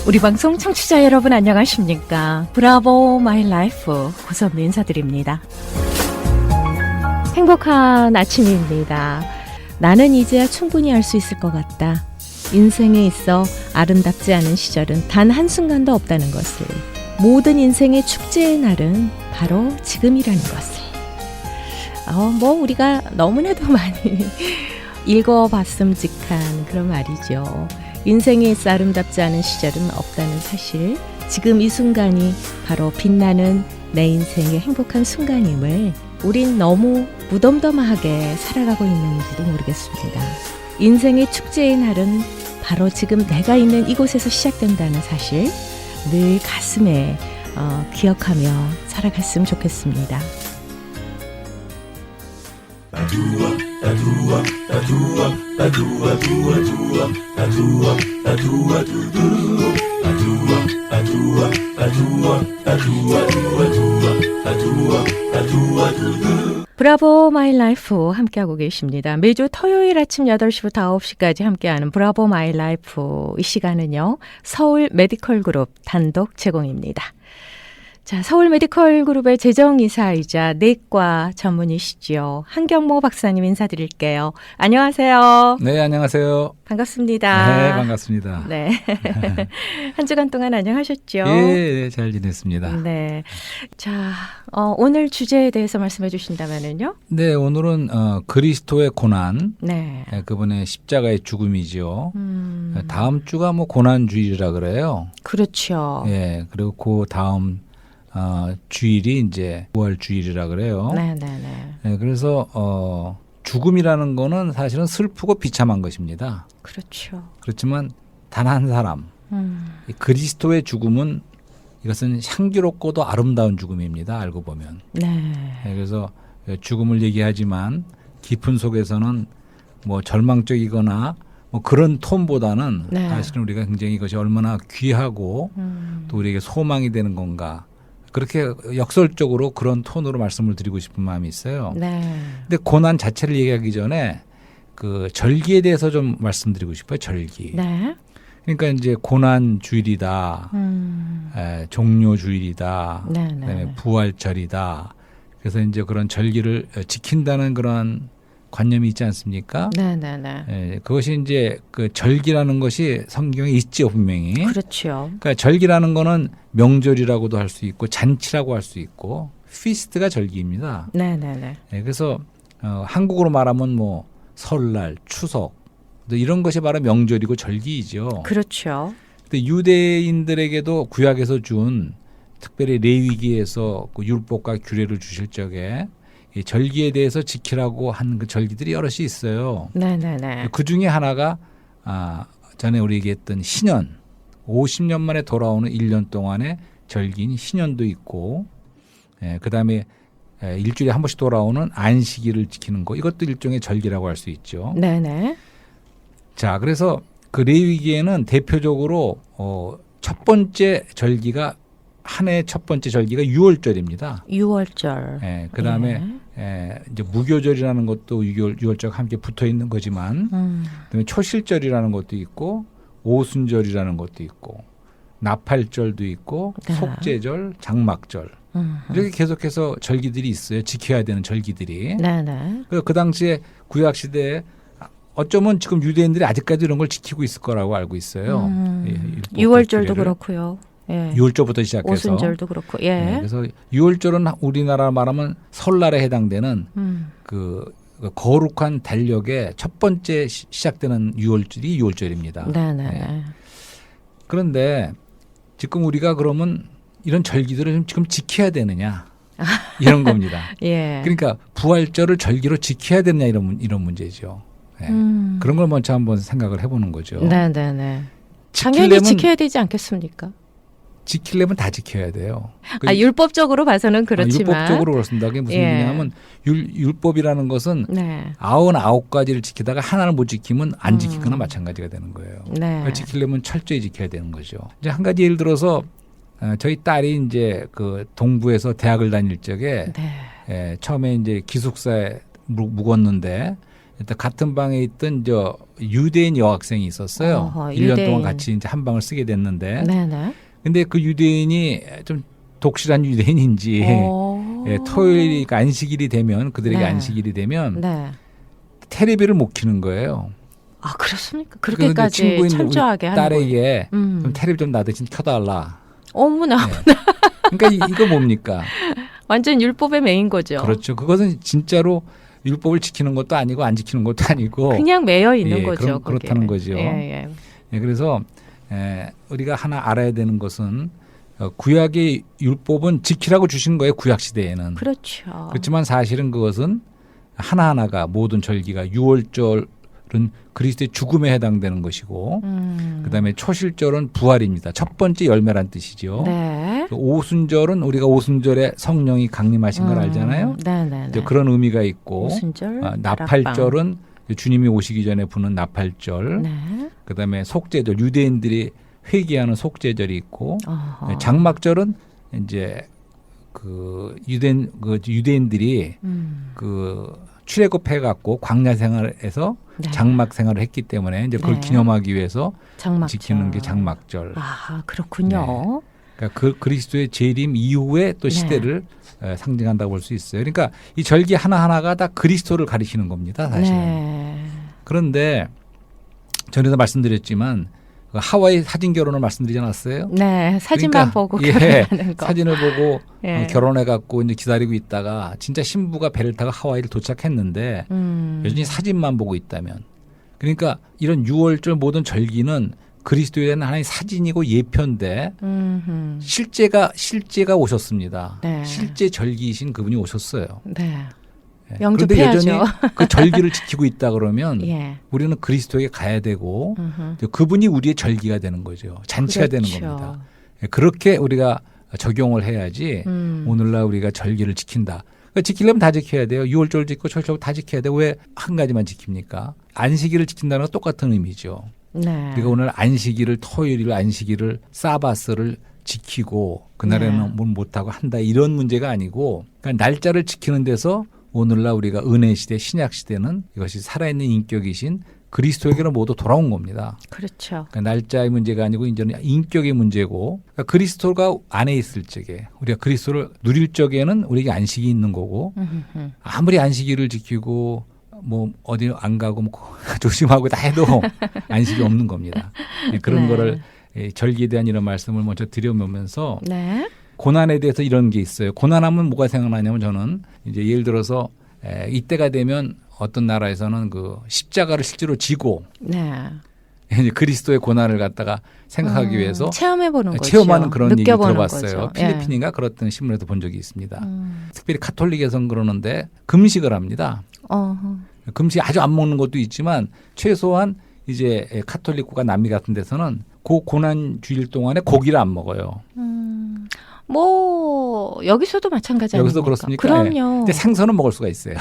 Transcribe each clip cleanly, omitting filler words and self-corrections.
우리 방송 청취자 여러분 안녕하십니까? 브라보 마이 라이프 고선미 인사드립니다. 행복한 아침입니다. 나는 이제야 충분히 알 수 있을 것 같다. 인생에 있어 아름답지 않은 시절은 단 한순간도 없다는 것을, 모든 인생의 축제의 날은 바로 지금이라는 것을. 우리가 너무나도 많이 읽어봤음직한 그런 말이죠. 인생에 있어 아름답지 않은 시절은 없다는 사실, 지금 이 순간이 바로 빛나는 내 인생의 행복한 순간임을 우린 너무 무덤덤하게 살아가고 있는지도 모르겠습니다. 인생의 축제의 날은 바로 지금 내가 있는 이곳에서 시작된다는 사실, 늘 가슴에 기억하며 살아갔으면 좋겠습니다. 브라보 마이 라이프 함께하고 계십니다. 매주 토요일 아침 8시부터 9시까지 함께하는 브라보 마이 라이프, 이 시간은요, 서울 메디컬 그룹 단독 제공입니다. 자, 서울 메디컬 그룹의 재정이사이자 내과 전문의시죠. 한경모 박사님 인사드릴게요. 안녕하세요. 네, 안녕하세요. 반갑습니다. 네, 반갑습니다. 네. 한 주간 동안 안녕하셨죠? 예, 잘 지냈습니다. 네. 자, 오늘 주제에 대해서 말씀해 주신다면은요? 네, 오늘은 그리스도의 고난, 네. 그분의 십자가의 죽음이죠. 다음 주가 고난주일이라 그래요. 그렇죠. 예, 그리고 그 다음 주일이 이제 부활주일이라 그래요. 네네네. 네, 그래서 죽음이라는 거는 사실은 슬프고 비참한 것입니다. 그렇죠. 그렇지만 단 한 사람, 이 그리스도의 죽음은, 이것은 향기롭고도 아름다운 죽음입니다. 알고 보면. 네. 네, 그래서 죽음을 얘기하지만 깊은 속에서는 절망적이거나 그런 톤보다는, 네. 사실은 우리가 굉장히 이것이 얼마나 귀하고 또 우리에게 소망이 되는 건가, 그렇게 역설적으로 그런 톤으로 말씀을 드리고 싶은 마음이 있어요. 네. 근데 고난 자체를 얘기하기 전에 그 절기에 대해서 좀 말씀드리고 싶어요. 절기. 네. 그러니까 이제 고난 주일이다, 종료 주일이다, 네네. 그다음에 부활절이다. 그래서 이제 그런 절기를 지킨다는 그런 관념이 있지 않습니까? 네네네. 그것이 이제 그 절기라는 것이 성경에 있지요, 분명히. 그렇죠. 그러니까 절기라는 거는 명절이라고도 할 수 있고 잔치라고 할 수 있고, 피스트가 절기입니다. 네네네. 그래서 한국으로 말하면 설날, 추석, 이런 것이 바로 명절이고 절기이죠. 그렇죠. 근데 유대인들에게도 구약에서 준, 특별히 레위기에서 그 율법과 규례를 주실 적에 이 절기에 대해서 지키라고 한 그 절기들이 여럿이 있어요. 네네네. 그 중에 하나가 전에 우리 얘기했던 신년, 50년 만에 돌아오는 1년 동안의 절기인 신년도 있고, 그다음에 일주일에 한 번씩 돌아오는 안식일을 지키는 거, 이것도 일종의 절기라고 할 수 있죠. 네네. 자, 그래서 그 레위기에는 대표적으로 첫 번째 절기가, 한 해의 첫 번째 절기가 6월절입니다. 6월절. 그다음에 이제 무교절이라는 것도 6월절과 함께 붙어 있는 거지만, 그다음에 초실절이라는 것도 있고, 오순절이라는 것도 있고, 나팔절도 있고, 네. 속죄절, 장막절, 이렇게 계속해서 절기들이 있어요. 지켜야 되는 절기들이. 네네. 그 당시에 구약 시대에 어쩌면 지금 유대인들이 아직까지 이런 걸 지키고 있을 거라고 알고 있어요. 6월절도 그렇고요. 예. 6월절부터 시작해서. 오순절도 그렇고. 예. 그래서 6월절은 우리나라 말하면 설날에 해당되는 그 거룩한 달력의 첫 번째 시작되는 6월절이 6월절입니다. 네네. 그런데 지금 우리가 그러면 이런 절기들을 지금 지켜야 되느냐, 이런 겁니다. 예. 그러니까 부활절을 절기로 지켜야 되느냐, 이런 문제죠. 그런 걸 먼저 한번 생각을 해보는 거죠. 네네네. 당연히 지켜야 되지 않겠습니까? 지키려면 다 지켜야 돼요. 율법적으로 봐서는 그렇지만. 율법적으로 그렇습니다. 그게 무슨 얘기냐면, 율법이라는 것은 네. 99가지를 지키다가 하나를 못 지키면 안 지키거나 마찬가지가 되는 거예요. 네. 그러니까 지키려면 철저히 지켜야 되는 거죠. 이제 한 가지 예를 들어서, 저희 딸이 이제 그 동부에서 대학을 다닐 적에, 네. 처음에 이제 기숙사에 묵었는데, 일단 같은 방에 있던 유대인 여학생이 있었어요. 1년 유대인. 동안 같이 이제 한 방을 쓰게 됐는데, 네네. 근데 그 유대인이 좀 독실한 유대인인지 토요일 안식일이 되면 그들에게 네. 안식일이 되면 네. 테레비를 못 켜는 거예요. 아, 그렇습니까? 그런데 그렇게까지 친구인 철저하게 우리 하는 거예요. 딸에게 음. 좀 테레비 좀 나대신 켜달라. 어머나. 네. 그러니까 이거 뭡니까? 완전 율법의 메인 거죠. 그렇죠. 그것은 진짜로 율법을 지키는 것도 아니고 안 지키는 것도 아니고 그냥 매여 있는 예, 거죠. 그렇다는 거기에. 거죠. 예. 예, 그래서 우리가 하나 알아야 되는 것은 구약의 율법은 지키라고 주신 거예요. 구약 시대에는. 그렇죠. 그렇지만 사실은 그것은 하나하나가 모든 절기가 유월절은 그리스도의 죽음에 해당되는 것이고 그다음에 초실절은 부활입니다. 첫 번째 열매란 뜻이죠. 네. 오순절은 우리가 오순절에 성령이 강림하신 걸 알잖아요. 네네네. 이제 그런 의미가 있고 오순절, 나팔절은 주님이 오시기 전에 부는 나팔절. 네. 그다음에 속죄절, 유대인들이 회개하는 속죄절이 있고 어허. 장막절은 이제 그 유대인들이 그 출애굽해 갖고 광야 생활에서 네. 장막 생활을 했기 때문에 이제 그걸 네. 기념하기 위해서 장막절. 지키는 게 장막절. 아, 그렇군요. 그러니까 그 그리스도의 재림 이후에 또 네. 시대를 상징한다고 볼 수 있어요. 그러니까 이 절기 하나하나가 다 그리스도를 가리키는 겁니다, 사실은. 네. 그런데 전에도 말씀드렸지만 하와이 사진 결혼을 말씀드리지 않았어요? 네, 사진만 그러니까, 보고 예, 결혼하는 거. 사진을 보고 예. 결혼해 갖고 이제 기다리고 있다가 진짜 신부가 배를 타고 하와이를 도착했는데 여전히 사진만 보고 있다면, 그러니까 이런 유월절 모든 절기는 그리스도에 대한 하나의 사진이고 예표인데 실제가 오셨습니다. 네. 실제 절기이신 그분이 오셨어요. 네. 예. 영접해야죠. 그런데 여전히 그 절기를 지키고 있다 그러면 예. 우리는 그리스도에게 가야 되고 그분이 우리의 절기가 되는 거죠. 잔치가 그렇죠. 되는 겁니다. 예, 그렇게 우리가 적용을 해야지 오늘날 우리가 절기를 지킨다. 그러니까 지키려면 다 지켜야 돼요. 6월절 지키고 철절 다 지켜야 돼요. 왜 한 가지만 지킵니까? 안식일을 지킨다는 건 똑같은 의미죠. 네. 우리가 오늘 안식일을 토요일 안식일을 사바스를 지키고 그날에는 네. 뭘 못하고 한다 이런 문제가 아니고 그러니까 날짜를 지키는 데서 오늘날 우리가 은혜 시대 신약 시대는 이것이 살아있는 인격이신 그리스도에게로 모두 돌아온 겁니다. 그렇죠. 그러니까 날짜의 문제가 아니고 이제는 인격의 문제고 그러니까 그리스도가 안에 있을 적에 우리가 그리스도를 누릴 적에는 우리에게 안식이 있는 거고 아무리 안식일을 지키고 뭐 어디 안 가고 뭐 조심하고 다 해도 안식이 없는 겁니다. 그런 네. 거를 절기에 대한 이런 말씀을 먼저 드려보면서 네. 고난에 대해서 이런 게 있어요. 고난하면 뭐가 생각나냐면 저는 이제 예를 들어서 이때가 되면 어떤 나라에서는 그 십자가를 실제로 지고 네. 이제 그리스도의 고난을 갖다가 생각하기 위해서 체험해보는 거죠. 체험하는 그런 얘기 느껴보는 들어봤어요. 거죠. 필리핀인가 그랬던 신문에도 본 적이 있습니다. 특별히 카톨릭에서는 그러는데 금식을 합니다. 금식 아주 안 먹는 것도 있지만 최소한 이제 카톨릭과 남미 같은 데서는 그 고난 주일 동안에 고기를 안 먹어요. 뭐 여기서도 마찬가지 아닙니까? 여기서 그렇습니까? 그럼요. 근데 생선은 먹을 수가 있어요.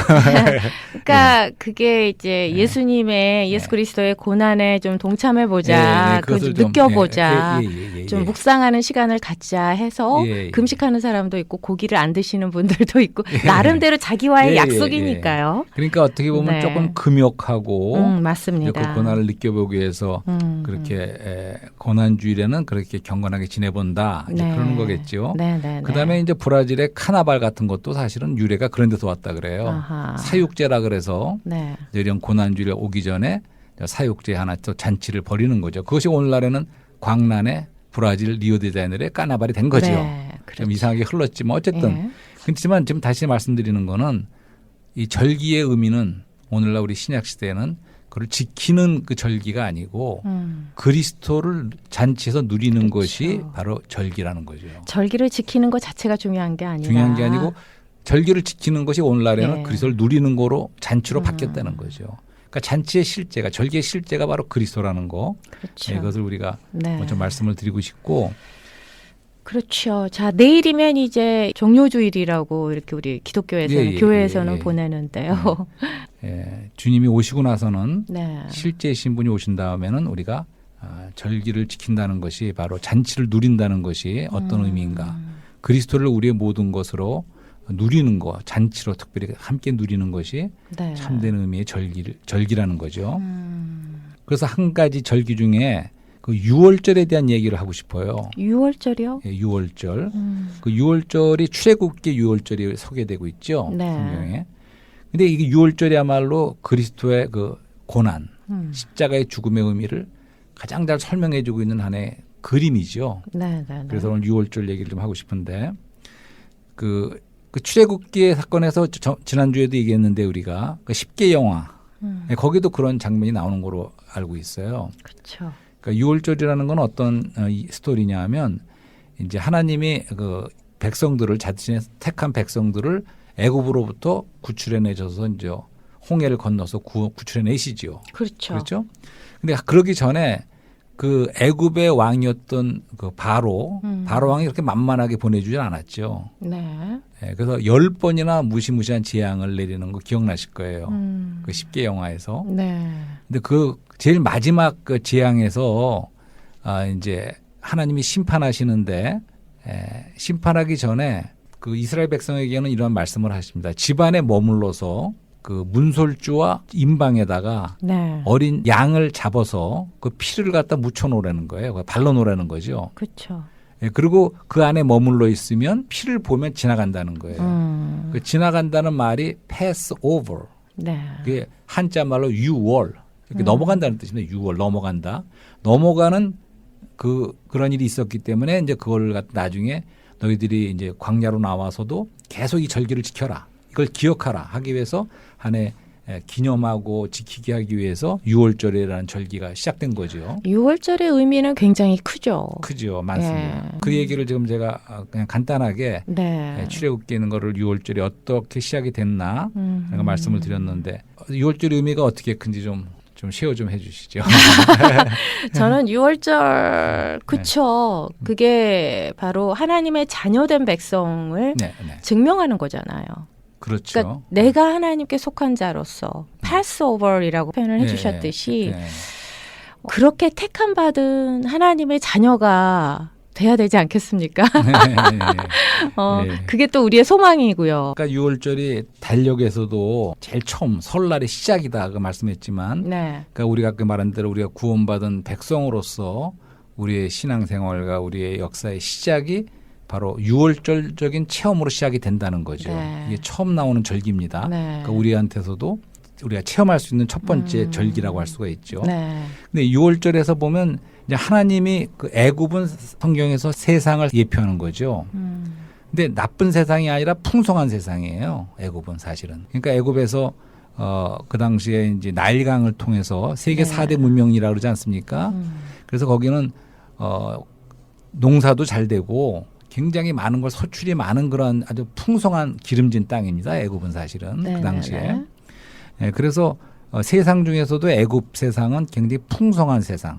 그러니까 그게 이제 예수님의 예수 그리스도의 고난에 좀 동참해 보자, 그걸 좀 느껴보자, 좀 묵상하는 시간을 갖자 해서 금식하는 사람도 있고 고기를 안 드시는 분들도 있고 나름대로 자기와의 약속이니까요. 그러니까 어떻게 보면 네. 조금 금욕하고 맞습니다. 그 고난을 느껴보기 위해서 그렇게 고난 주일에는 그렇게 경건하게 지내본다 이제 네. 그러는 거겠죠. 네. 그다음에 이제 브라질의 카나발 같은 것도 사실은 유래가 그런 데서 왔다 그래요. 아하. 사육제라 그래서 네. 이런 고난주일에 오기 전에 사육제 하나 또 잔치를 벌이는 거죠. 그것이 오늘날에는 광란의 브라질 리오데자네이루의 카나발이 된 거죠. 네, 그렇죠. 좀 이상하게 흘렀지만 어쨌든 그렇지만 지금 다시 말씀드리는 거는 이 절기의 의미는 오늘날 우리 신약 시대에는 그걸 지키는 그 절기가 아니고 그리스도를 잔치에서 누리는 그렇죠. 것이 바로 절기라는 거죠. 절기를 지키는 것 자체가 중요한 게 아니라 중요한 게 아니고 절기를 지키는 것이 오늘날에는 네. 그리스도를 누리는 거로 잔치로 바뀌었다는 거죠. 그러니까 잔치의 실제가 절기의 실제가 바로 그리스도라는 거. 그렇죠. 이것을 우리가 네. 먼저 말씀을 드리고 싶고 그렇죠. 자, 내일이면 이제 종료주일이라고 이렇게 우리 기독교에서는 교회에서는 보내는데요. 주님이 오시고 나서는 네. 실제 신분이 오신 다음에는 우리가 절기를 지킨다는 것이 바로 잔치를 누린다는 것이 어떤 의미인가. 그리스도를 우리의 모든 것으로 누리는 거, 잔치로 특별히 함께 누리는 것이 네. 참된 의미의 절기라는 거죠. 그래서 한 가지 절기 중에 그 유월절에 대한 얘기를 하고 싶어요. 6월절이요? 예, 유월절. 그 유월절이 출애굽기 유월절이 소개되고 있죠. 네. 성경에. 근데 이게 유월절이야말로 그리스도의 그 고난, 십자가의 죽음의 의미를 가장 잘 설명해주고 있는 하나의 그림이죠. 네, 네, 네. 그래서 오늘 유월절 얘기를 좀 하고 싶은데 그 출애굽기의 사건에서 지난주에도 얘기했는데 우리가 그 10개 영화 거기도 그런 장면이 나오는 거로 알고 있어요. 그렇죠. 그러니까 유월절이라는 건 어떤 스토리냐 하면 이제 하나님이 그 백성들을 자신의 택한 백성들을 애굽으로부터 구출해내셔서 이제 홍해를 건너서 구출해내시지요. 그렇죠. 그렇죠? 근데 그러기 전에 그 애굽의 왕이었던 그 바로 왕이 그렇게 만만하게 보내주진 않았죠. 네. 예, 그래서 10번이나 무시무시한 재앙을 내리는 거 기억나실 거예요. 그 10개 영화에서. 네. 근데 그 제일 마지막 그 재앙에서 이제 하나님이 심판하시는데 심판하기 전에 그 이스라엘 백성에게는 이런 말씀을 하십니다. 집안에 머물러서 그 문설주와 임방에다가 네. 어린 양을 잡아서 그 피를 갖다 묻혀 놓으라는 거예요. 발라 놓으라는 거죠. 그렇죠. 예, 그리고 그 안에 머물러 있으면 피를 보면 지나간다는 거예요. 그 지나간다는 말이 pass over. 네. 그게 한자 말로 유월. 이렇게 넘어간다는 뜻입니다. 유월 넘어간다. 넘어가는 그런 일이 있었기 때문에 이제 그걸 갖다 나중에 너희들이 이제 광야로 나와서도 계속 이 절기를 지켜라. 이걸 기억하라 하기 위해서 한 해 기념하고 지키게 하기 위해서 유월절이라는 절기가 시작된 거죠. 6월절의 의미는 굉장히 크죠. 크죠. 많습니다. 예. 그 얘기를 지금 제가 그냥 간단하게 네. 출애굽기는 거를 유월절이 어떻게 시작이 됐나 제가 말씀을 드렸는데 유월절의 의미가 어떻게 큰지 좀 쉐어 좀 해주시죠. 저는 6월절 그쵸. 그게 바로 하나님의 자녀된 백성을 네, 네. 증명하는 거잖아요. 그렇죠. 그러니까 내가 하나님께 속한 자로서 패스오버이라고 표현을 해주셨듯이 네. 그렇게 택함 받은 하나님의 자녀가 돼야 되지 않겠습니까? 네. 그게 또 우리의 소망이고요. 그러니까 유월절이 달력에서도 제일 처음 설날의 시작이다 그 말씀했지만 네. 그러니까 우리가 그 말한 대로 우리가 구원받은 백성으로서 우리의 신앙생활과 우리의 역사의 시작이 바로 유월절적인 체험으로 시작이 된다는 거죠. 네. 이게 처음 나오는 절기입니다. 네. 그러니까 우리한테서도 우리가 체험할 수 있는 첫 번째 절기라고 할 수가 있죠. 네. 근데 유월절에서 보면 이제 하나님이 그 애굽은 성경에서 세상을 예표하는 거죠. 근데 나쁜 세상이 아니라 풍성한 세상이에요. 애굽은 사실은. 그러니까 애굽에서 그 당시에 이제 나일강을 통해서 세계 네. 4대 문명이라고 그러지 않습니까? 그래서 거기는 농사도 잘 되고 굉장히 많은 걸 소출이 많은 그런 아주 풍성한 기름진 땅입니다. 애굽은 사실은 네, 그 당시에. 네. 네, 그래서 세상 중에서도 애굽 세상은 굉장히 풍성한 세상을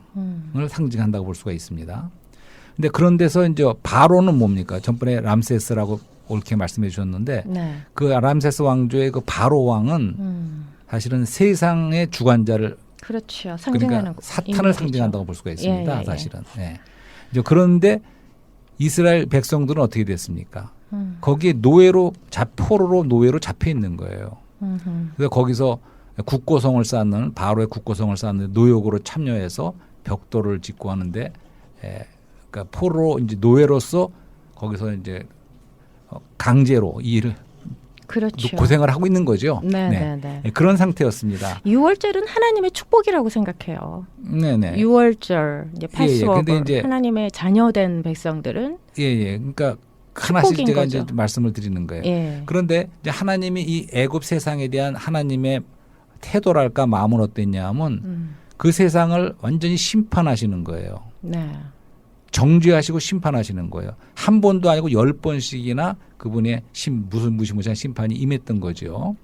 상징한다고 볼 수가 있습니다. 근데 그런 데서 이제 바로는 뭡니까? 전번에 람세스라고 옳게 말씀해 주셨는데 네. 그 람세스 왕조의 그 바로 왕은 사실은 세상의 주관자를 그렇죠. 상징하는 그러니까 사탄을 인물이죠. 상징한다고 볼 수가 있습니다. 예, 예, 예. 사실은. 예. 이제 그런데 이스라엘 백성들은 어떻게 됐습니까? 거기에 포로로 노예로 잡혀 있는 거예요. 그래서 거기서 국고성을 쌓는 바로의 국고성을 쌓는 노역으로 참여해서 벽돌을 짓고 하는데, 그러니까 포로 이제 노예로서 거기서 이제 강제로 이 일을 그렇죠. 고생을 하고 있는 거죠. 네. 그런 상태였습니다. 6월절은 하나님의 축복이라고 생각해요. 네네. 6월절 이제 패스오버 근데 이제 하나님의 자녀된 백성들은 예. 그러니까 하나씩 축복인 제가 거죠. 이제 말씀을 드리는 거예요. 예. 그런데 이제 하나님이 이 애굽 세상에 대한 하나님의 태도랄까 마음은 어땠냐면 그 세상을 완전히 심판하시는 거예요. 네. 정죄하시고 심판하시는 거예요. 한 번도 아니고 10번씩이나 그분의 무슨 무시무시한 심판이 임했던 거죠.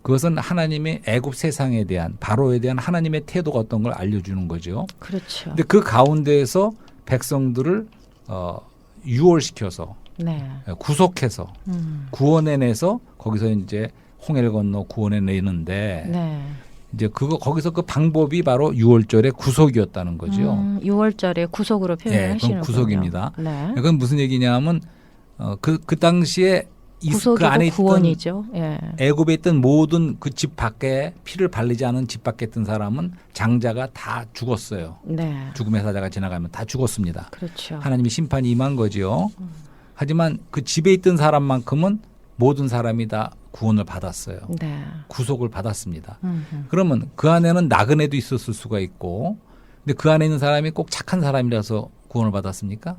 그것은 하나님의 애굽 세상에 대한 바로에 대한 하나님의 태도가 어떤 걸 알려주는 거죠. 그렇죠. 근데 그 가운데에서 백성들을 유월시켜서 네. 구속해서 구원해내서 거기서 이제 홍해를 건너 구원해내는데 네. 이제 거기서 그 방법이 바로 유월절의 구속이었다는 거죠. 6월절의 구속으로 표현을 예, 하시는군요. 그건 구속입니다. 네. 그건 무슨 얘기냐면 그 당시에 그 구속이고 안에 있던 구원이죠. 예. 애굽에 있던 모든 그 집 밖에 피를 발리지 않은 집 밖에 있던 사람은 장자가 다 죽었어요. 네. 죽음의 사자가 지나가면 다 죽었습니다. 그렇죠. 하나님의 심판이 임한 거지요. 하지만 그 집에 있던 사람만큼은 모든 사람이 다 구원을 받았어요. 네. 구속을 받았습니다. 음흠. 그러면 그 안에는 나그네도 있었을 수가 있고, 근데 그 안에 있는 사람이 꼭 착한 사람이라서 구원을 받았습니까?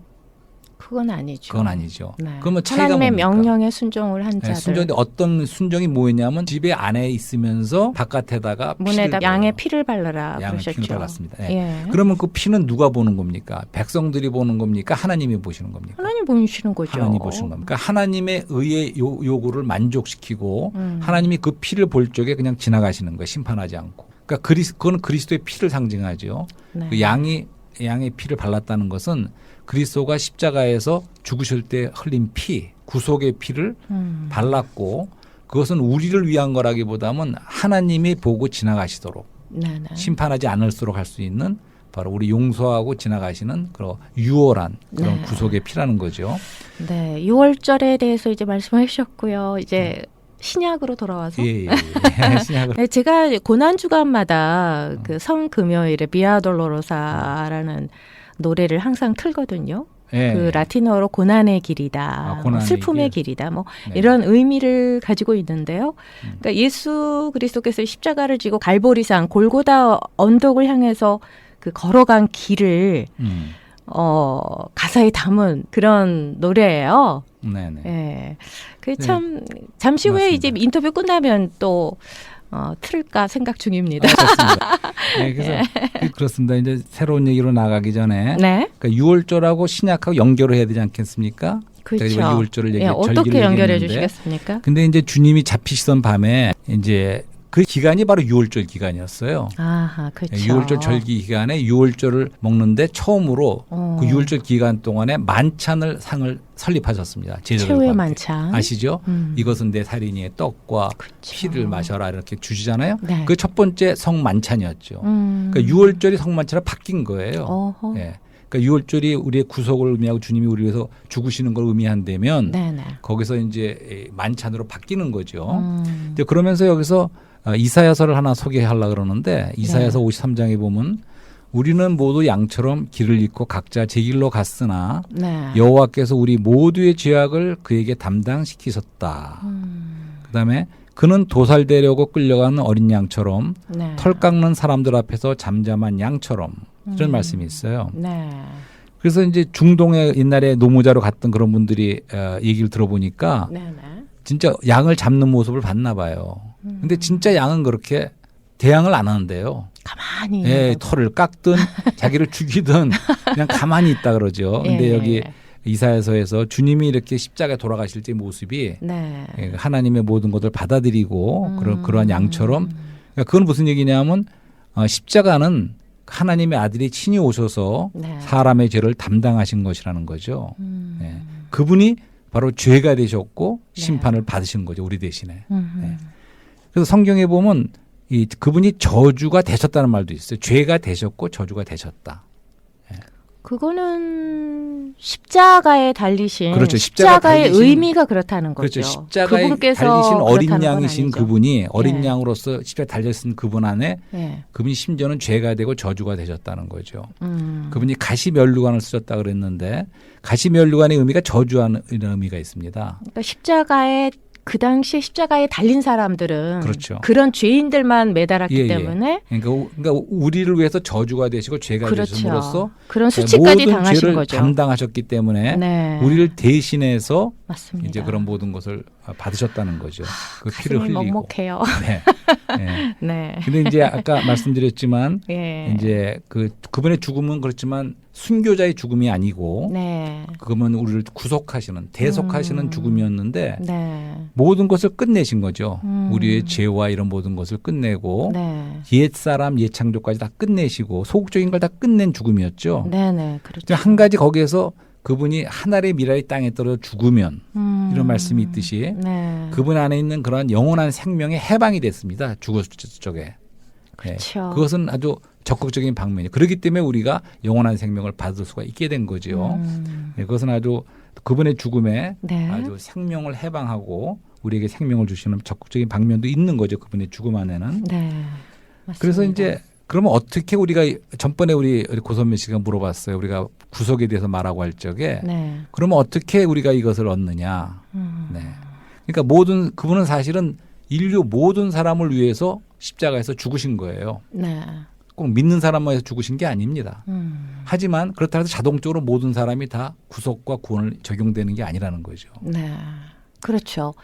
그건 아니죠. 그건 아니죠. 네. 그러면 차이가 하나님의 뭡니까? 명령에 순종을 한 네, 자들. 순종인데 어떤 순종이 뭐였냐면 집에 안에 있으면서 바깥에다가 문에다 피를 양의 발라요. 피를 발라라 양의 그러셨죠. 피를 발랐습니다. 예. 예. 그러면 그 피는 누가 보는 겁니까? 백성들이 보는 겁니까? 하나님이 보시는 겁니까? 하나님 보시는 거죠. 하나님이 보시는 겁니까? 하나님의 의의 요구를 만족시키고 음. 하나님이 그 피를 볼 적에 그냥 지나가시는 거예요. 심판하지 않고. 그러니까 그거는 그리스도의 피를 상징하죠. 네. 그 양의 피를 발랐다는 것은 그리스도가 십자가에서 죽으실 때 흘린 피, 구속의 피를 발랐고 그것은 우리를 위한 거라기보다는 하나님이 보고 지나가시도록 네, 네. 심판하지 않을수록 할 수 있는 바로 우리 용서하고 지나가시는 그런 유월한 그런 네. 구속의 피라는 거죠. 네, 6월절에 대해서 이제 말씀해 주셨고요. 이제 신약으로 돌아와서 예, 예, 예. 신약을 네, 제가 고난 주간마다 그 성금요일에 비아돌로로사라는 노래를 항상 틀거든요. 예, 그 예. 라틴어로 고난의 길이다, 뭐 고난의 슬픔의 길. 길이다, 뭐 네. 이런 의미를 가지고 있는데요. 그러니까 예수 그리스도께서 십자가를 지고 갈보리산 골고다 언덕을 향해서 그 걸어간 길을 가사에 담은 그런 노래예요. 네네. 예. 그 참 잠시 후에 맞습니다. 이제 인터뷰 끝나면 또 틀을까 생각 중입니다. 그렇습니다. 네, 그래서 그렇습니다. 이제 새로운 얘기로 나가기 전에 네, 그러니까 6월절하고 신약하고 연결을 해야 되지 않겠습니까? 그렇죠. 제가 6월절을 예, 어떻게 절기를 연결해 얘기했는데 주시겠습니까? 근데 이제 주님이 잡히시던 밤에 이제 그 기간이 바로 6월절 기간이었어요. 아하, 그렇죠. 6월절 절기 기간에 6월절을 먹는데 처음으로 그 6월절 기간 동안에 만찬을 상을 설립하셨습니다. 제자들과 최후의 함께. 만찬. 아시죠? 이것은 내 살인이의 떡과 그렇죠. 피를 마셔라 이렇게 주시잖아요. 네. 그 첫 번째 성만찬이었죠. 그러니까 6월절이 성만찬으로 바뀐 거예요. 어허. 예. 그러니까 6월절이 우리의 구속을 의미하고 주님이 우리 위해서 죽으시는 걸 의미한다면 네네. 거기서 이제 만찬으로 바뀌는 거죠. 근데 그러면서 여기서 이사야서를 하나 소개하려고 그러는데 이사야서 53장에 보면 우리는 모두 양처럼 길을 잃고 각자 제 길로 갔으나 네. 여호와께서 우리 모두의 죄악을 그에게 담당시키셨다. 그다음에 그는 도살되려고 끌려가는 어린 양처럼 네. 털 깎는 사람들 앞에서 잠잠한 양처럼 이런 말씀이 있어요. 네. 그래서 이제 중동에 옛날에 노무자로 갔던 그런 분들이 얘기를 들어보니까 네네. 진짜 양을 잡는 모습을 봤나 봐요. 근데 진짜 양은 그렇게 대항을 안 하는데요. 가만히. 예, 있는 털을 깎든 자기를 죽이든 그냥 가만히 있다 그러죠. 근데 예. 여기 이사야서에서 주님이 이렇게 십자가에 돌아가실 때 모습이 네. 예, 하나님의 모든 것을 받아들이고 그러한 양처럼 그러니까 그건 무슨 얘기냐면 십자가는 하나님의 아들이 친히 오셔서 네. 사람의 죄를 담당하신 것이라는 거죠. 예. 그분이 바로 죄가 되셨고 심판을 받으신 거죠. 우리 대신에. 예. 그래서 성경에 보면 그분이 저주가 되셨다는 말도 있어요. 죄가 되셨고 저주가 되셨다. 그거는 십자가에 달리신 그렇죠. 십자가의 달리신- 의미가 그렇다는 거죠. 그렇죠. 십자가에 그분께서 달리신 어린 그렇다는 건 양이신 아니죠. 그분이 어린 예. 양으로서 십자가에 달렸은 그분 안에 예. 그분이 심지어는 죄가 되고 저주가 되셨다는 거죠. 음. 그분이 가시면류관을 쓰셨다 그랬는데 가시면류관의 의미가 저주하는 이런 의미가 있습니다. 그러니까 십자가에 그 당시에 십자가에 달린 사람들은 그렇죠. 그런 죄인들만 매달았기 예, 예. 때문에 그러니까 우리를 위해서 저주가 되시고 죄가 그렇죠. 되심으로써 그런 수치까지 모든 당하신 죄를 거죠. 담당하셨기 때문에 네. 우리를 대신해서 맞습니다. 이제 그런 모든 것을 받으셨다는 거죠. 그 피를 가슴이 흘리고. 먹먹해요. 네. 네. 네. 근데 이제 아까 말씀드렸지만 예. 이제 그분의 죽음은 그렇지만 순교자의 죽음이 아니고 네. 그분은 우리를 구속하시는 대속하시는 죽음이었는데 네. 모든 것을 끝내신 거죠. 우리의 죄와 이런 모든 것을 끝내고 네. 옛사람 옛창조까지 다 끝내시고 소극적인 걸 다 끝낸 죽음이었죠. 네네. 그렇죠. 한 가지 거기에서 그분이 한 알의 미랄이 땅에 떨어져 죽으면 이런 말씀이 있듯이 네. 그분 안에 있는 그러한 영원한 생명의 해방이 됐습니다. 죽었을 적에. 그렇죠. 그것은 아주 적극적인 방면이에요. 그렇기 때문에 우리가 영원한 생명을 받을 수가 있게 된 거죠. 네, 그것은 아주 그분의 죽음에 네. 아주 생명을 해방하고 우리에게 생명을 주시는 적극적인 방면도 있는 거죠. 그분의 죽음 안에는. 네. 맞습니다. 그래서 이제 그러면 어떻게 우리가 전번에 우리 고선미 씨가 물어봤어요. 우리가 구속에 대해서 말하고 할 적에 네. 그러면 어떻게 우리가 이것을 얻느냐. 네. 그러니까 그분은 사실은 인류 모든 사람을 위해서 십자가에서 죽으신 거예요. 네. 꼭 믿는 사람만 해서 죽으신 게 아닙니다. 하지만 그렇다고 해서 자동적으로 모든 사람이 다 구속과 구원을 적용되는 게 아니라는 거죠. 네. 그렇죠.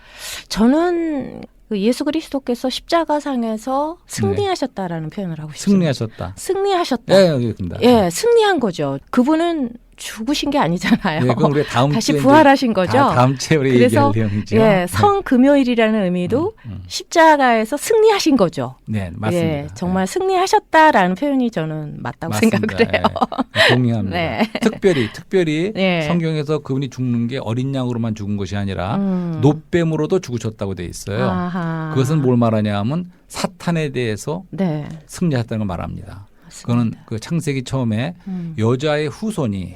저는 그 예수 그리스도께서 십자가상에서 승리하셨다라는 표현을 하고 싶습니다. 승리하셨다. 승리하셨다. 예, 여기입니다. 예, 승리한 거죠. 그분은 죽으신 게 아니잖아요. 예, 그건 우리 다음 다시 주에 부활하신 거죠. 다음 주에 우리 그래서 얘기할 내용이죠. 예, 성금요일이라는 의미도 십자가에서 승리하신 거죠. 네, 맞습니다. 예, 정말 승리하셨다라는 표현이 저는 맞다고 생각을 해요. 예, 동의합니다. 네. 특별히 네. 성경에서 그분이 죽는 게 어린 양으로만 죽은 것이 아니라 노뱀으로도 죽으셨다고 돼 있어요. 아하. 그것은 뭘 말하냐 하면 사탄에 대해서 네. 승리했다는 걸 말합니다. 맞습니다. 그거는 그 창세기 처음에 여자의 후손이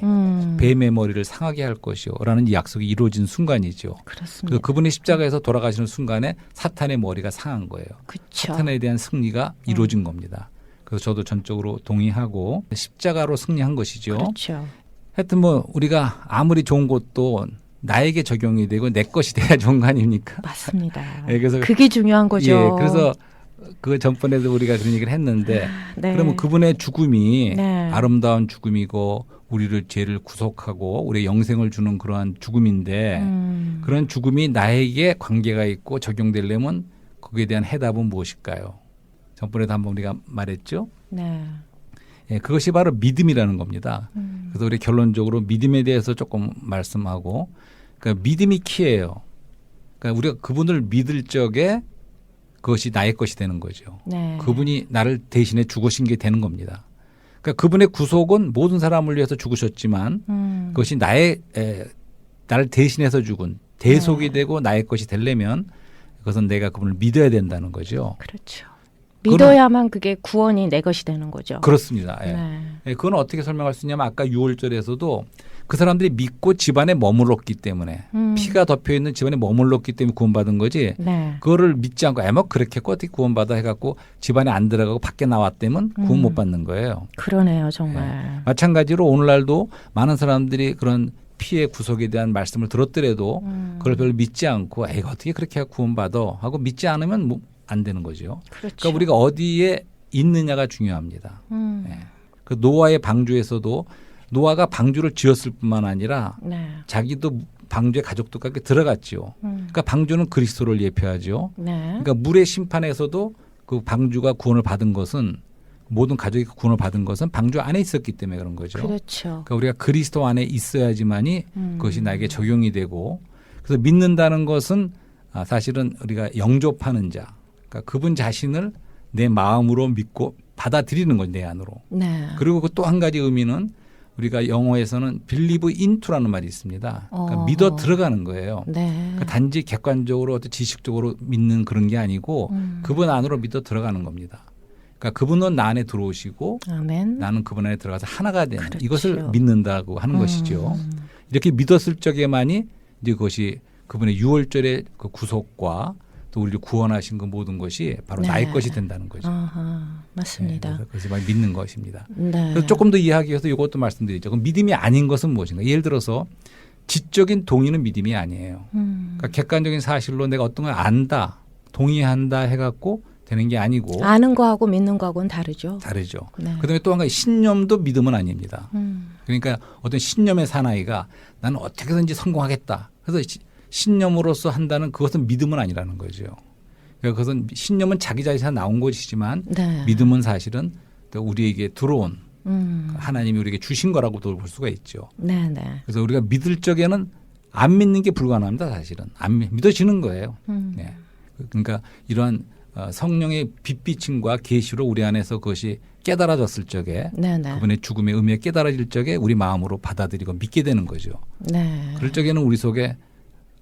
뱀의 머리를 상하게 할 것이요라는 이 약속이 이루어진 순간이죠. 그렇습니다. 그래서 그분이 십자가에서 돌아가시는 순간에 사탄의 머리가 상한 거예요. 그렇죠. 사탄에 대한 승리가 이루어진 겁니다. 그래서 저도 전적으로 동의하고 십자가로 승리한 것이죠. 그렇죠. 하여튼 뭐 우리가 아무리 좋은 것도 나에게 적용이 되고 내 것이 돼야 좋은 거 아닙니까? 맞습니다. 예, 그래서 그게 중요한 거죠. 예, 그래서 그 전번에도 우리가 그런 얘기를 했는데 네. 그러면 그분의 죽음이 네. 아름다운 죽음이고 우리를 죄를 구속하고 우리의 영생을 주는 그러한 죽음인데 그런 죽음이 나에게 관계가 있고 적용되려면 거기에 대한 해답은 무엇일까요? 전번에도 한번 우리가 말했죠. 네. 예, 그것이 바로 믿음이라는 겁니다. 그래서 우리 결론적으로 믿음에 대해서 조금 말씀하고 그러니까 믿음이 키예요. 그러니까 우리가 그분을 믿을 적에 그것이 나의 것이 되는 거죠. 네. 그분이 나를 대신해 죽으신 게 되는 겁니다. 그러니까 그분의 구속은 모든 사람을 위해서 죽으셨지만 그것이 나를 대신해서 죽은 대속이 되고 나의 것이 되려면 그것은 내가 그분을 믿어야 된다는 거죠. 그렇죠. 믿어야만 그게 구원이 내 것이 되는 거죠. 그렇습니다. 예. 네. 예, 그건 어떻게 설명할 수 있냐면 아까 6월절에서도 그 사람들이 믿고 집안에 머물렀기 때문에 피가 덮여 있는 집안에 머물렀기 때문에 구원받은 거지. 네. 그거를 믿지 않고 뭐 그렇게 했고 어떻게 구원받아 해갖고 집안에 안 들어가고 밖에 나왔다면 구원 못 받는 거예요. 그러네요, 정말. 예. 마찬가지로 오늘날도 많은 사람들이 그런 피의 구속에 대한 말씀을 들었더라도 그걸 별로 믿지 않고 에이 어떻게 그렇게 구원받아 하고 믿지 않으면 뭐 안 되는 거죠. 그렇죠. 그러니까 우리가 어디에 있느냐가 중요합니다. 예. 그 노아의 방주에서도 노아가 방주를 지었을 뿐만 아니라 네. 자기도 방주에 가족도 같이 들어갔죠. 그러니까 방주는 그리스도를 예표하죠. 네. 그러니까 물의 심판에서도 그 방주가 구원을 받은 것은 모든 가족이 구원을 받은 것은 방주 안에 있었기 때문에 그런 거죠. 그렇죠. 그러니까 우리가 그리스도 안에 있어야지만이 그것이 나에게 적용이 되고 그래서 믿는다는 것은 사실은 우리가 영접하는 자, 그러니까 그분 자신을 내 마음으로 믿고 받아들이는 거죠, 내 안으로. 네. 그리고 그 또 한 가지 의미는 우리가 영어에서는 believe into라는 말이 있습니다. 그러니까 믿어 들어가는 거예요. 네. 그러니까 단지 객관적으로 어떤 지식적으로 믿는 그런 게 아니고 그분 안으로 믿어 들어가는 겁니다. 그러니까 그분은 나 안에 들어오시고 아멘. 나는 그분 안에 들어가서 하나가 되는 그렇죠. 이것을 믿는다고 하는 것이죠. 이렇게 믿었을 적에만이 이제 그것이 그분의 유월절의 그 구속과 또 우리를 구원하신 그 모든 것이 바로 네. 나의 것이 된다는 거죠. 아하, 맞습니다. 네, 그래서 말 믿는 것입니다. 네. 그래서 조금 더 이해하기 위해서 이것도 말씀드리죠. 그럼 믿음이 아닌 것은 무엇인가? 예를 들어서 지적인 동의는 믿음이 아니에요. 그러니까 객관적인 사실로 내가 어떤 걸 안다, 동의한다 해갖고 되는 게 아니고 아는 거하고 믿는 거하고는 다르죠. 다르죠. 네. 그다음에 또 한 가지 신념도 믿음은 아닙니다. 그러니까 어떤 신념의 사나이가 나는 어떻게든지 성공하겠다. 그래서 신념으로서 한다는 그것은 믿음은 아니라는 거죠. 그러니까 그것은 신념은 자기 자신에서 나온 것이지만 네. 믿음은 사실은 또 우리에게 들어온 하나님이 우리에게 주신 거라고도 볼 수가 있죠. 네, 네. 그래서 우리가 믿을 적에는 안 믿는 게 불가능합니다. 사실은 안 믿어지는 거예요. 네. 그러니까 이러한 성령의 빛비침과 계시로 우리 안에서 그것이 깨달아졌을 적에 네, 네. 그분의 죽음의 의미가 깨달아질 적에 우리 마음으로 받아들이고 믿게 되는 거죠. 네. 그럴 적에는 우리 속에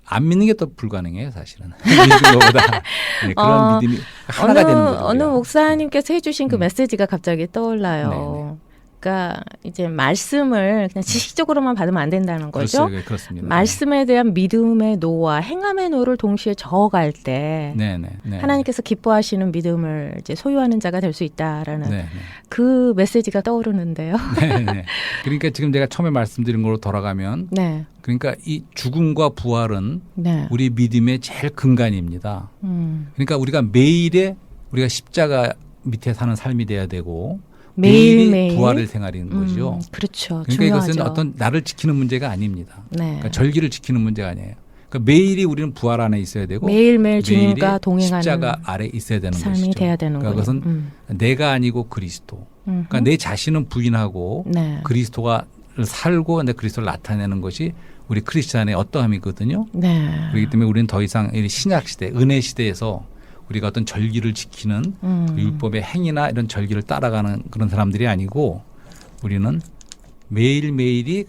안 믿는 게 더 불가능해요, 사실은. 믿는 것보다. 네, 그런 믿음이 하나가 되는 거죠. 어느 목사님께서 해주신 그 음. 메시지가 갑자기 떠올라요. 네네. 그러니까 이제 말씀을 그냥 지식적으로만 받으면 안 된다는 거죠. 그렇습니다. 말씀에 대한 믿음의 노와 행함의 노를 동시에 저어갈 때 네. 하나님께서 기뻐하시는 믿음을 이제 소유하는 자가 될 수 있다라는 네. 그 메시지가 떠오르는데요. 네. 그러니까 지금 제가 처음에 말씀드린 걸로 돌아가면 네. 그러니까 이 죽음과 부활은 네. 우리 믿음의 제일 근간입니다. 그러니까 우리가 매일에 우리가 십자가 밑에 사는 삶이 돼야 되고 매일이 부활을 생활하는 거죠. 그렇죠. 그러니까 중요하죠. 이것은 어떤 나를 지키는 문제가 아닙니다. 네. 그러니까 절기를 지키는 문제가 아니에요. 그러니까 매일이 우리는 부활 안에 있어야 되고 매일매일 주님과 매일이 동행하는 십자가 아래 있어야 되는 삶이 것이죠. 돼야 되는 그러니까 거예요. 그것은 내가 아니고 그리스도. 그러니까 내 자신은 부인하고 네. 그리스도가 살고 내 그리스도를 나타내는 것이 우리 크리스찬의 어떠함이거든요. 네. 그렇기 때문에 우리는 더 이상 이 신약 시대, 은혜 시대에서 우리가 어떤 절기를 지키는 그 율법의 행위나 이런 절기를 따라가는 그런 사람들이 아니고 우리는 매일매일이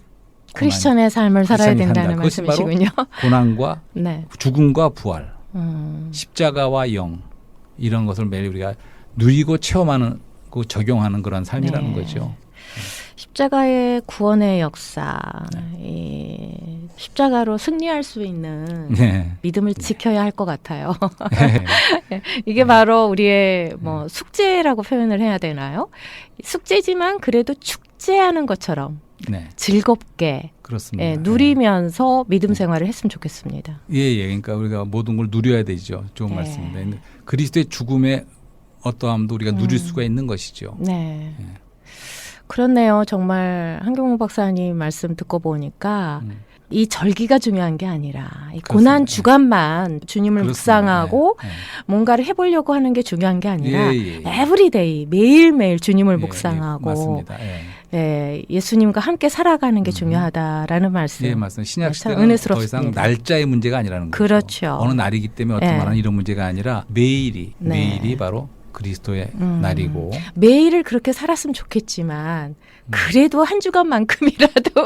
크리스천의 삶을 살아야 크리스천이 된다는 산다. 그것이 바로 말씀이시군요. 고난과 네. 죽음과 부활, 십자가와 영 이런 것을 매일 우리가 누리고 체험하는 그 적용하는 그런 삶이라는 네. 거죠. 십자가의 구원의 역사, 이 십자가로 승리할 수 있는 네. 믿음을 지켜야 할 것 같아요. 네. 이게 바로 우리의 뭐 숙제라고 표현을 해야 되나요? 숙제지만 그래도 축제하는 것처럼 네. 즐겁게 그렇습니다. 누리면서 믿음 생활을 했으면 좋겠습니다. 예. 그러니까 우리가 모든 걸 누려야 되죠. 좋은 네. 말씀입니다. 근데 그리스도의 죽음의 어떠함도 우리가 누릴 수가 있는 것이죠. 네. 예. 그렇네요. 정말 한경호 박사님 말씀 듣고 보니까 이 절기가 중요한 게 아니라 이 고난 주간만 주님을 그렇습니다. 묵상하고 예. 뭔가를 해보려고 하는 게 중요한 게 아니라 예. 에브리데이 매일매일 주님을 예, 묵상하고 맞습니다. 예. 예수님과 함께 살아가는 게 중요하다라는 말씀. 예, 맞습니다. 신약 참 시대는 더 은혜스럽습니다. 이상 날짜의 문제가 아니라는 거죠. 그렇죠. 어느 날이기 때문에 어떤 예. 말하는 이런 문제가 아니라 매일이 네. 매일이 바로 그리스도의 날이고 매일을 그렇게 살았으면 좋겠지만 그래도 한 주간만큼이라도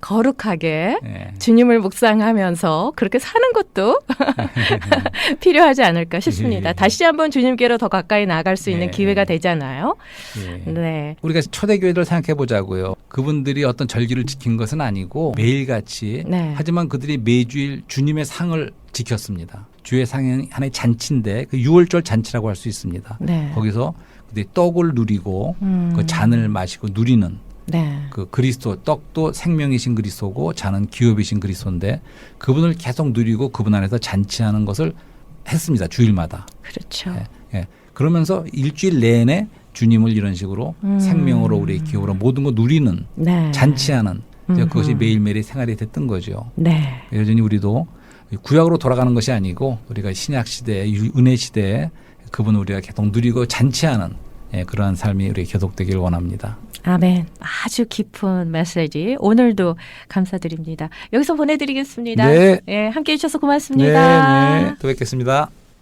거룩하게 예. 주님을 묵상하면서 그렇게 사는 것도 필요하지 않을까 싶습니다. 예. 다시 한번 주님께로 더 가까이 나아갈 수 있는 예. 기회가 되잖아요. 예. 네. 우리가 초대교회를 생각해 보자고요. 그분들이 어떤 절기를 지킨 것은 아니고 매일같이 네. 하지만 그들이 매주일 주님의 상을 지켰습니다. 주의 상은 하나의 잔치인데 그 유월절 잔치라고 할 수 있습니다. 네. 거기서 그들이 떡을 누리고 그 잔을 마시고 누리는 네. 그 그리스도, 떡도 생명이신 그리스도고 잔은 기업이신 그리스도인데 그분을 계속 누리고 그분 안에서 잔치하는 것을 했습니다. 주일마다. 그렇죠. 예. 그러면서 일주일 내내 주님을 이런 식으로 생명으로 우리의 기업으로 모든 거 누리는 네. 잔치하는 그것이 매일매일의 생활이 됐던 거죠. 네. 여전히 우리도 구약으로 돌아가는 것이 아니고 우리가 신약 시대에 은혜 시대에 그분을 우리가 계속 누리고 잔치하는 그러한 삶이 우리 계속되길 원합니다. 아멘. 아주 깊은 메시지 오늘도 감사드립니다. 여기서 보내드리겠습니다. 네. 함께해 주셔서 고맙습니다. 네. 또 뵙겠습니다.